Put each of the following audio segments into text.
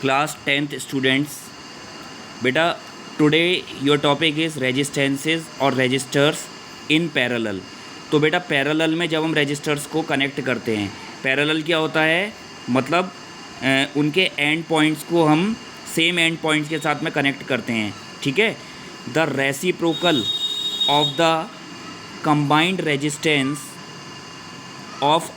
Class 10th students. बेटा today your topic is resistances और resistors in parallel. तो बेटा पैरेलल में जब हम रजिस्टर्स को कनेक्ट करते हैं, पैरेलल क्या होता है, मतलब उनके एंड पॉइंट्स को हम सेम एंड पॉइंट्स के साथ में कनेक्ट करते हैं। ठीक है। The reciprocal of the combined resistance of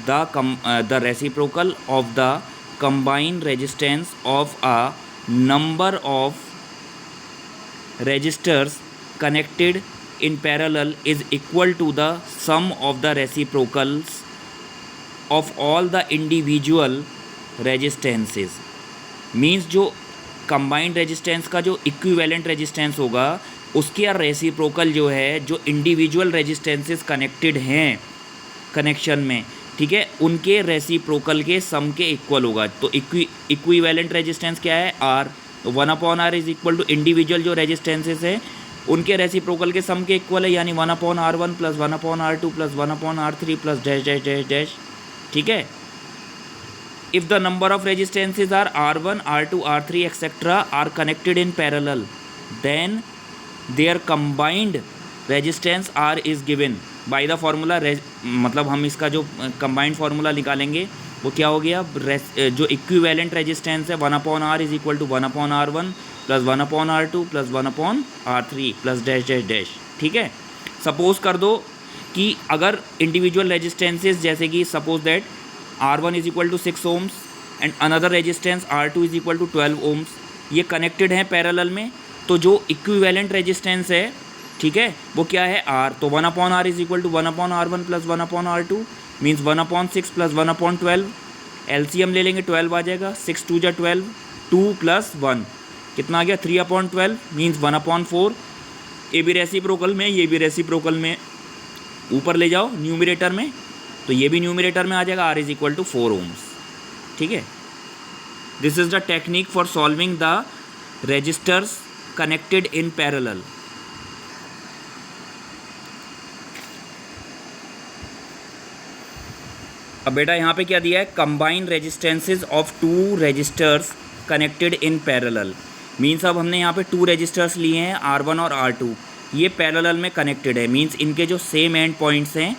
the reciprocal of the combined resistance of a number of resistors connected in parallel is equal to the sum of the reciprocals of all the individual resistances। Means जो combined resistance का जो equivalent resistance होगा उसके reciprocal जो है, जो individual resistances connected हैं connection में, ठीक है, उनके रेसिप्रोकल के सम के इक्वल होगा। तो इक्विवेलेंट रेजिस्टेंस क्या है, आर। तो 1/r is equal to individual जो रेजिस्टेंसेस है उनके रेसिप्रोकल के सम के इक्वल है, यानी 1/r1 plus 1/r2 plus 1/r3 plus dash dash dash dash. ठीक है। If the number of resistances are r1 r2 r3 etcetera are connected in parallel, then their combined resistance r is given by the formula. मतलब हम इसका जो combined formula निकालेंगे वो क्या हो गया, जो इक्विवेलेंट रेजिस्टेंस है 1/r is equal to 1/r1 plus 1/r2 plus 1/r3 plus dash dash dash. ठीक है। सपोज कर दो कि अगर इंडिविजुअल रेजिस्टेंसेस, जैसे कि suppose that R1 is equal to 6 ohms and another resistance R2 is equal to 12 ohms, ये connected हैं पैरेलल में, तो जो इक्विवेलेंट रेजिस्टेंस है, ठीक है, वो क्या है, R। तो 1/r is equal to 1/r1 plus 1/r2 means 1/6 plus 1/12। LCM ले लेंगे, 12 आ जाएगा, 6 2 जा 12, 2 प्लस 1 कितना आ गया, 3/12 मीन्स 1/4। ये भी रेसिप्रोकल में, ये भी रेसिप्रोकल में, ऊपर ले जाओ न्यूमरेटर में, तो ये भी न्यूमरेटर में आ जाएगा, R is equal to 4 ohms। ठीक है। This is the technique for solving the resistors connected in parallel. अब बेटा यहाँ पे क्या दिया है, combined resistances of 2 resistors connected in parallel. Means अब हमने यहाँ पे 2 रजिस्टर्स लिए हैं, R1 और R2, ये पैरेलल में कनेक्टेड है। मीन्स इनके जो सेम एंड पॉइंट्स हैं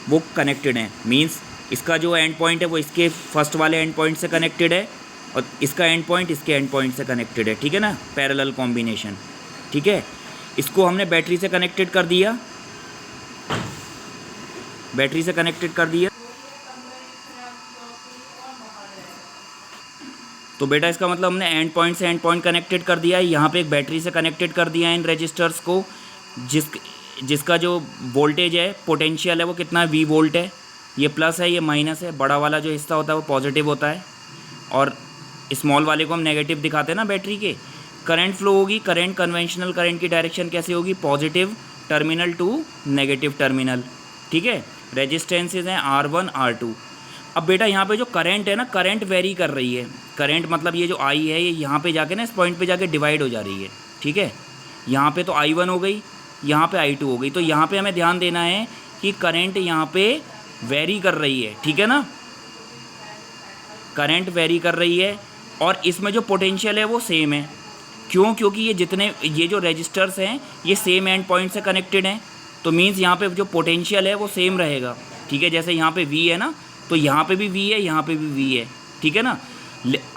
वो कनेक्टेड हैं। मीन्स इसका जो एंड पॉइंट है वो इसके फर्स्ट वाले एंड पॉइंट से कनेक्टेड है और इसका एंड पॉइंट इसके एंड पॉइंट से कनेक्टेड है। ठीक है ना, पैरेलल कॉम्बिनेशन। ठीक है। इसको हमने बैटरी से कनेक्टेड कर दिया, बैटरी से कनेक्टेड कर दिया। तो बेटा इसका मतलब हमने एंड पॉइंट से एंड पॉइंट कनेक्टेड कर दिया है, यहाँ पे एक बैटरी से कनेक्टेड कर दिया है इन रजिस्टर्स को, जिसका जो वोल्टेज है, पोटेंशियल है, वो कितना है, V वोल्ट है। ये प्लस है, ये माइनस है। बड़ा वाला जो हिस्सा होता है वो पॉजिटिव होता है और स्मॉल वाले को हम नेगेटिव दिखाते हैं ना बैटरी के। करंट फ्लो होगी, करंट कन्वेंशनल करंट की डायरेक्शन कैसे होगी, positive terminal to negative terminal. ठीक है। रेजिस्टेंसेज हैं R1 R2। अब बेटा यहाँ पे जो करंट है ना, करंट वेरी कर रही है। करंट मतलब ये जो I है, ये यहाँ पे जाके ना, इस पॉइंट पे जाके डिवाइड हो जा रही है। ठीक है। यहाँ पे तो I1 हो गई, यहाँ पे I2 हो गई। तो यहाँ पे हमें ध्यान देना है कि करंट यहाँ पे वेरी कर रही है। ठीक है ना, करंट वेरी कर रही है और इसमें जो पोटेंशियल है वो सेम है। क्यों? क्योंकि ये जो रजिस्टर्स हैं ये सेम एंड पॉइंट से कनेक्टेड हैं। तो मीन्स यहाँ पे जो पोटेंशियल है वो सेम रहेगा। ठीक है। जैसे यहाँ पे V है ना, तो यहाँ पे भी V है, यहाँ पे भी V है। ठीक है ना।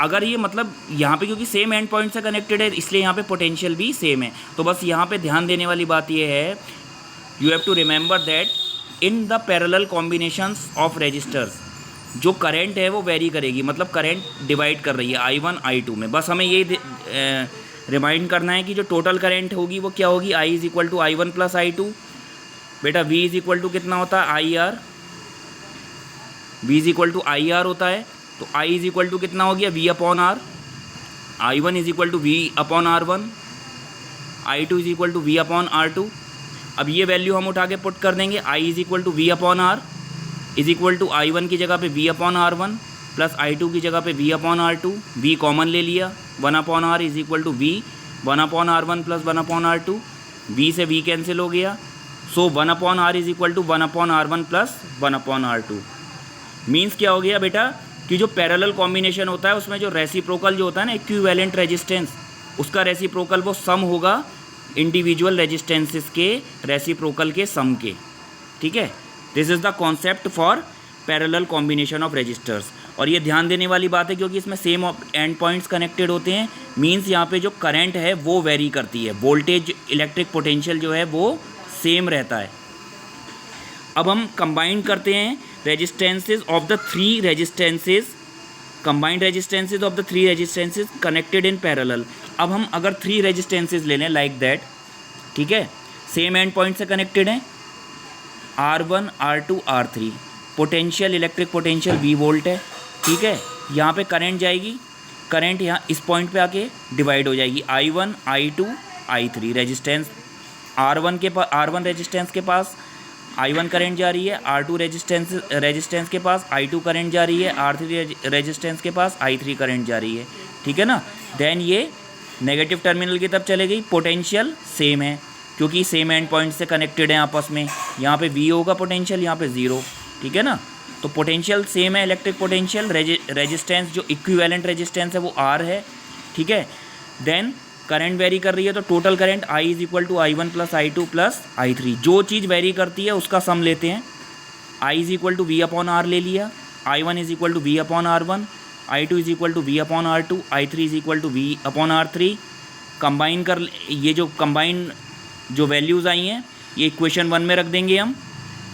अगर ये मतलब यहाँ पे क्योंकि सेम एंड पॉइंट से कनेक्टेड है इसलिए यहाँ पे पोटेंशियल भी सेम है। तो बस यहाँ पे ध्यान देने वाली बात ये है, you have to remember that in the parallel combinations of resistors जो करंट है वो वेरी करेगी, मतलब करंट डिवाइड कर रही है I1 I2 में। बस हमें ये रिमाइंड करना है कि जो टोटल करंट होगी वो क्या होगी, I is equal to I1 plus I2। बेटा V इज इक्वल टू कितना होता है, IR। V is equal to IR होता है, तो I इज इक्वल टू कितना हो गया, V/R। I1 is equal to V/R1, I2 is equal to V/R2। अब ये वैल्यू हम उठा के पुट कर देंगे, I is equal to V/R is equal to I1 की जगह पे V/R1 प्लस I2 की जगह पे V/R2। V कॉमन ले लिया, 1/R is equal to V 1/R1 plus 1/R2। V से V कैंसिल हो गया, so 1/R is equal to 1/R1 plus 1/R2। Means क्या हो गया बेटा कि जो पैरेलल कॉम्बिनेशन होता है उसमें जो रेसिप्रोकल जो होता है ना, इक्विवेलेंट रेजिस्टेंस, उसका रेसिप्रोकल वो सम होगा इंडिविजुअल रेजिस्टेंसेस के रेसिप्रोकल के सम के। ठीक है, this is the concept for parallel combination of resistors. और ये ध्यान देने वाली बात है क्योंकि इसमें सेम एंड पॉइंट्स कनेक्टेड होते हैं, मींस यहाँ पे जो करंट है वो वेरी करती है, वोल्टेज इलेक्ट्रिक पोटेंशियल जो है वो सेम रहता है। अब हम कंबाइन करते हैं resistances of the three resistances, combined resistances of the three resistances connected in parallel. अब हम अगर थ्री रेजिस्टेंसेज ले लें लाइक दैट, ठीक है, सेम एंड पॉइंट से कनेक्टेड हैं, R1 R2 R3, potential electric potential V volt है। ठीक है, यहाँ पे करंट जाएगी, करंट यहाँ इस पॉइंट पे आके डिवाइड हो जाएगी, I1 I2 I3। Resistance R1 resistance के पास I1 करंट जा रही है, R2 रेजिस्टेंस के पास I2 करंट जा रही है, R3 रेजिस्टेंस के पास I3 करंट जा रही है। ठीक है ना, देन ये नेगेटिव टर्मिनल की तरफ चले गई, पोटेंशियल सेम है क्योंकि सेम एंड पॉइंट से कनेक्टेड है आपस में। यहाँ पे V होगा पोटेंशियल, यहाँ पे 0। ठीक है ना, तो पोटेंशियल सेम है इलेक्ट्रिक पोटेंशियल, रेजिस्टेंस जो इक्विवेलेंट रेजिस्टेंस है वो R है। ठीक है, देन करंट वेरी कर रही है तो total current I is equal to I1 plus I2 plus I3। जो चीज़ वेरी करती है उसका सम लेते हैं, I is equal to V upon R ले लिया, I1 is equal to V upon R1, I2 is equal to V upon R2, I3 is equal to V upon R3। Combine कर, ये जो कंबाइन जो वैल्यूज़ आई हैं ये equation 1 में रख देंगे हम,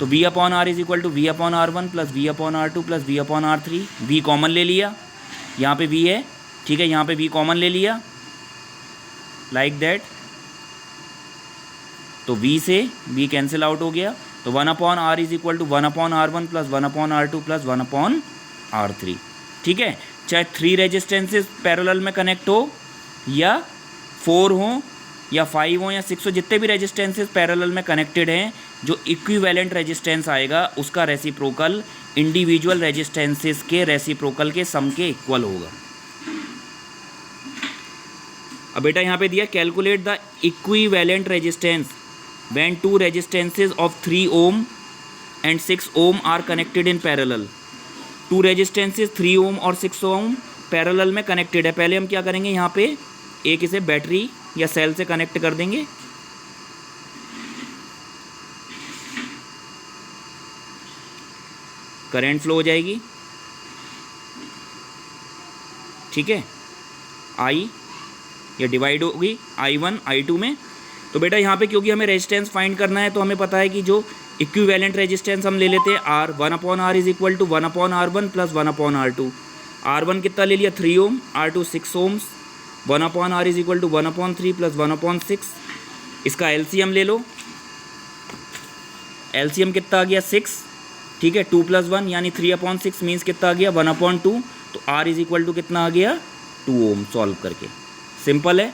तो V upon R is equal to V upon R1 plus V upon R2 plus V upon R3। V common ले लिया, यहाँ पे V है, ठीक है, यहाँ पे V कॉमन ले लिया लाइक दैट, तो V से V कैंसिल आउट हो गया, तो 1 upon R is equal to 1 upon R1 plus 1 upon R2 plus 1 upon R3। ठीक है, चाहे 3 रेजिस्टेंसेस पैरेलल में कनेक्ट हो या 4 हो या 5 हो या 6 हो, जितने भी रेजिस्टेंसेस पैरेलल में कनेक्टेड हैं, जो इक्विवेलेंट रेजिस्टेंस आएगा उसका रेसिप्रोकल इंडिविजुअल रेजिस्टेंसेस के रेसिप्रोकल के सम के इक्वल होगा। अब बेटा यहाँ पे दिया calculate the equivalent resistance when 2 resistances of 3 ohm and 6 ohm are connected in parallel. 2 resistances 3 ohm और 6 ओम पैरेलल में कनेक्टेड है। पहले हम क्या करेंगे, यहाँ पे एक इसे बैटरी या सेल से कनेक्ट कर देंगे, करंट फ्लो हो जाएगी। ठीक है, I ये डिवाइड होगी I1 I2 में। तो बेटा यहाँ पे क्योंकि हमें रेजिस्टेंस फाइंड करना है तो हमें पता है कि जो इक्विवेलेंट रेजिस्टेंस हम ले लेते हैं R, 1 upon R is equal to 1 upon R1 plus 1 upon R2। R1 कितना ले लिया 3 ohm, R2 6 ohms, 1 upon R is equal to 1 upon 3 plus 1 upon 6। इसका LCM ले लो, LCM कितना आ गया 6। ठीक है, 2 प्लस 1 यानी 3 अपॉन 6 मीन्स कितना आ गया 1 अपॉन 2, तो R इज इक्वल टू कितना आ गया 2 ओम। सॉल्व करके सिंपल है।